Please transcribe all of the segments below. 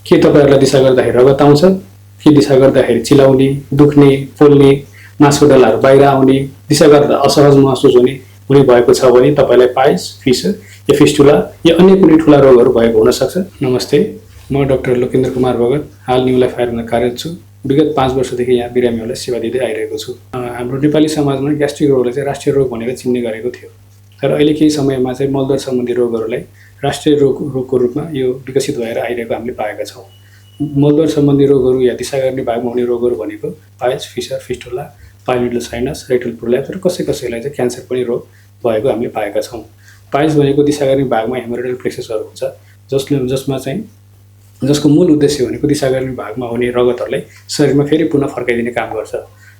के तपाईहरुलाई दिशा गर्दाखेरि रगत आउँछ, के दिशा गर्दाखेरि चिलाउने, दुख्ने, पोल्ने, मासुको डल्लाहरू बाहिर आउने, दिशा गर्दा असहज महसुस हुने भएको छ भने तपाईलाई पाइल्स, फिसर या फिस्टुला या अन्य कुनै ठूला रोगहरू भएको हुन सक्छ। नमस्ते, म डाक्टर लोकेन्द्र कुमार भगत, हाल न्यू लाइफ आयुर्वेदमा कार्यरत छु। विगत 5 वर्षदेखि यहाँ बिरामीहरूलाई सेवा दिँदै आइरहेको छु। हाम्रो नेपाली समाजमा ग्यास्ट्रिक रोगलाई चाहिँ राष्ट्रिय रोग भनेर चिन्ने गरेको थियो, तर अहिले केही समयमा चाहिँ मलद्वार सम्बन्धी रोगहरूलाई राष्ट्रिय रोगको रूपमा यो विकसित भएर आइरहेको हामीले पाएका छौँ। मलद्वार सम्बन्धी रोगहरू या दिशा गर्ने भागमा हुने रोगहरू भनेको piles, fissure, fistula, pilonidal sinus, rectal prolapse र कसैलाई चाहिँ क्यान्सर पनि रोग भएको हामीले पाएका छौँ। पाइल्स भनेको दिशा गर्ने भागमा हेमोरोइडल प्लेक्ससहरू हुन्छ, जसको मूल उद्देश्य भनेको दिशा गर्ने भागमा हुने रगतहरूलाई शरीरमा फेरि पुनः फर्काइदिने काम गर्छ।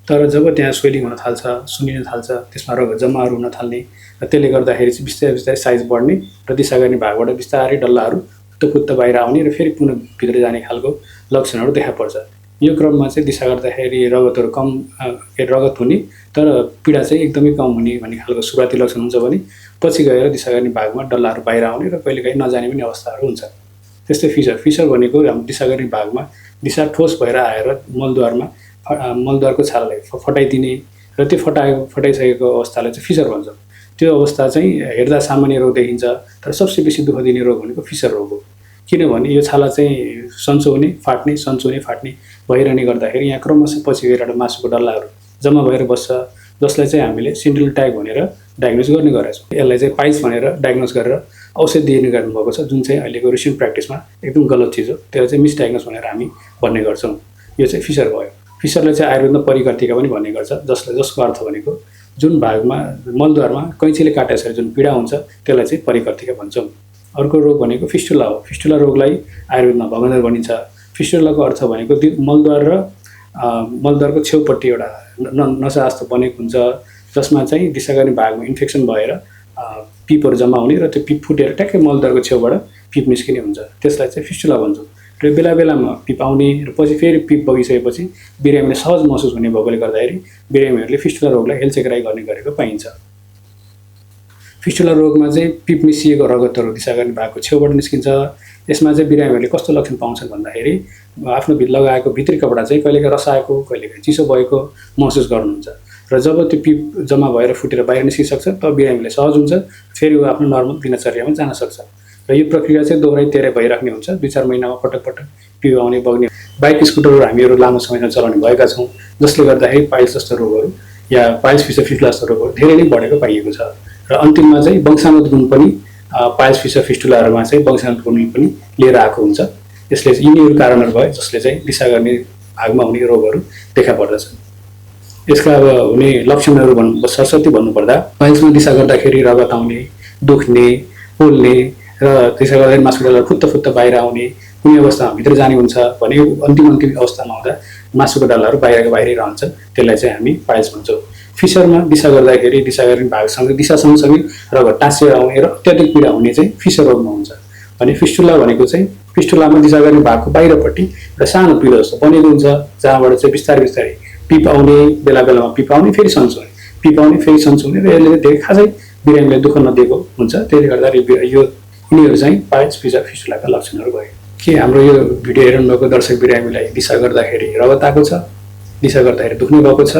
तर जब त्यहाँ स्वेलिङ हुन थाल्छ, सुनिन थाल्छ, त्यसमा रगत जम्माहरू हुन थाल्ने र त्यसले गर्दाखेरि चाहिँ बिस्तारै साइज बढ्ने र दिशा गर्ने भागबाट बिस्तारै डल्लाहरू फुत्त बाहिर आउने र फेरि पुनः भित्र जाने खालको लक्षणहरू देखा पर्छ। यो क्रममा चाहिँ दिशा गर्दाखेरि रगतहरू कम रगत हुने तर पीडा चाहिँ एकदमै कम हुने भन्ने खालको सुरुवाती लक्षण हुन्छ भने पछि गएर दिशा गर्ने भागमा डल्लाहरू बाहिर आउने र कहिलेकाहीँ नजाने पनि अवस्थाहरू हुन्छ। त्यस्तै फिसर भनेको हाम्रो दिशा गर्ने भागमा दिशा ठोस भएर आएर मलद्वारको छालालाई फटाइदिने र त्यो फटाइसकेको अवस्थालाई चाहिँ फिसर भन्छ। त्यो अवस्था चाहिँ हेर्दा सामान्य रोग देखिन्छ, तर सबसे बेसी दुःख दिने रोग भनेको फिसर रोग हो। किनभने यो छाला चाहिँ सन्चो हुने फाट्ने भइरहने गर्दाखेरि यहाँ क्रमशः पछि गएर मासुको डल्लाहरू जम्मा भएर बस्छ, जसलाई चाहिँ हामीले सिन्ड्रोम टाइप भनेर डायग्नोज गर्ने गरेका छौँ। यसलाई चाहिँ पाइल्स भनेर डायग्नोज गरेर औषधि दिने गर्नुभएको छ, जुन चाहिँ अहिलेको रिसेन्ट प्र्याक्टिसमा एकदम गलत चिज हो। त्यसलाई चाहिँ मिसडायग्नोज भनेर हामी भन्ने गर्छौँ। यो चाहिँ फिसर भयो। फिसरलाई चाहिँ आयुर्वेदमा परिकर्तिका पनि भन्ने गर्छ, जसको अर्थ भनेको जुन भागमा मलद्वारमा कैँचीले काटेर जुन पीडा हुन्छ त्यसलाई चाहिँ परिकर्तिका भन्छौँ। अर्को रोग भनेको फिस्टुला हो। फिस्टुला रोगलाई आयुर्वेदमा भगन्दर भनिन्छ। फिस्टुलाको अर्थ भनेको मलद्वार र मलद्वारको छेउपट्टि एउटा नसा जस्तो बनेको हुन्छ, जसमा चाहिँ दिशा गर्ने भागमा इन्फेक्सन भएर पिपहरू जम्मा हुने र त्यो पिप फुटेर ट्याक्कै मलद्वारको छेउबाट पिप निस्किने हुन्छ। त्यसलाई चाहिँ फिस्टुला भन्छौँ। र बेलामा पिप आउने र पछि फेरि पिप बगिसकेपछि बिरामीले सहज महसुस हुने भएकोले गर्दाखेरि बिरामीहरूले फिस्टुला रोगलाई हेलचेक्राइ गर्ने गरेको पाइन्छ। फिस्टुला रोगमा चाहिँ पिप मिसिएको रगतहरू दिशा गर्ने भागको छेउबाट निस्किन्छ। यसमा चाहिँ बिरामीहरूले कस्तो लक्षण पाउँछन् भन्दाखेरि आफ्नो लगाएको भित्री कपडा चाहिँ कहिलेकाहीँ रसाएको, कहिलेकाहीँ चिसो भएको महसुस गर्नुहुन्छ र जब त्यो पिप जम्मा भएर फुटेर बाहिर निस्किसक्छ तब बिरामीले सहज हुन्छ, फेरि ऊ आफ्नो नर्मल दिनचर्यामा जान सक्छ। र यो प्रक्रिया चाहिँ दोहोऱ्याइ भइराख्ने हुन्छ। 2-4 महिनामा पटक पिप आउने बग्ने। बाइक स्कुटरहरू हामीहरू लामो समयमा चलाउने भएका छौँ, जसले गर्दाखेरि पाइल्स जस्तो रोगहरू या पाइल्स फिस्टुला जस्तो रोगहरू धेरै नै बढेको पाइएको छ। र अन्तिममा चाहिँ वंशागत गुण पनि पाइल्स फिस्टुलाहरूमा चाहिँ वंशागत गुण पनि लिएर आएको हुन्छ। यसले यिनीहरू कारणहरू भयो जसले चाहिँ दिशा गर्ने भागमा हुने रोगहरू देखा पर्दछन्। यसका अब हुने लक्षणहरू सरस्वती भन्नुपर्दा पाइल्समा दिशा गर्दाखेरि रगत आउने, दुख्ने, पोल्ने र दिशा गर्दाखेरि मासुको डल्ला फुत्त बाहिर आउने, कुनै अवस्थामा भित्र जाने हुन्छ भने अन्तिम अवस्थामा हुँदा मासुको डल्लाहरू बाहिरै रहन्छन्। त्यसलाई चाहिँ हामी पाइल्स भन्छौँ। फिसरमा दिशा गर्दाखेरि दिशा गर्ने भागसँग दिशा सँगसँगै रगत टाँसिएर आउने र अत्याधिक पीडा हुने चाहिँ फिसर रोगमा हुन्छ। भने फिस्टुला भनेको चाहिँ फिस्टुलामा दिशा गर्ने भागको बाहिरपट्टि एउटा सानो पिलो जस्तो बनेको हुन्छ, जहाँबाट चाहिँ बिस्तारै पिप आउने, बेलामा पिप आउने, फेरि सन्चो हुने, पिप आउने, फेरि सन्चो हुने र यसले धेरै खासै बिरामीलाई दुःख नदिएको हुन्छ। त्यसले गर्दाखेरि यिनीहरू चाहिँ पाइल्स फिस्टुलाका लक्षणहरू भयो। के हाम्रो यो भिडियो हेर्नुभएको दर्शक बिरामीलाई दिशा गर्दाखेरि रगत आएको छ, दिशा गर्दाखेरि दुख्ने भएको छ,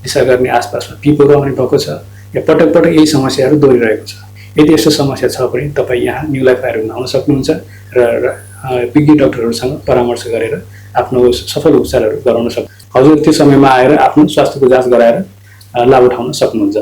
दिशा गर्ने आसपासमा पिपहरू आउने भएको छ, या पटक यही समस्याहरू दोहोरिरहेको छ? यदि यस्तो समस्या छ भने तपाईँ यहाँ न्यू लाइफ आयुर्वेदमा आउन सक्नुहुन्छ र विज्ञ डाक्टरहरूसँग परामर्श गरेर आफ्नो सफल उपचारहरू गराउन सक्नुहुन्छ। हजुर त्यो समयमा आएर आफ्नो स्वास्थ्यको जाँच गराएर लाभ उठाउन सक्नुहुन्छ।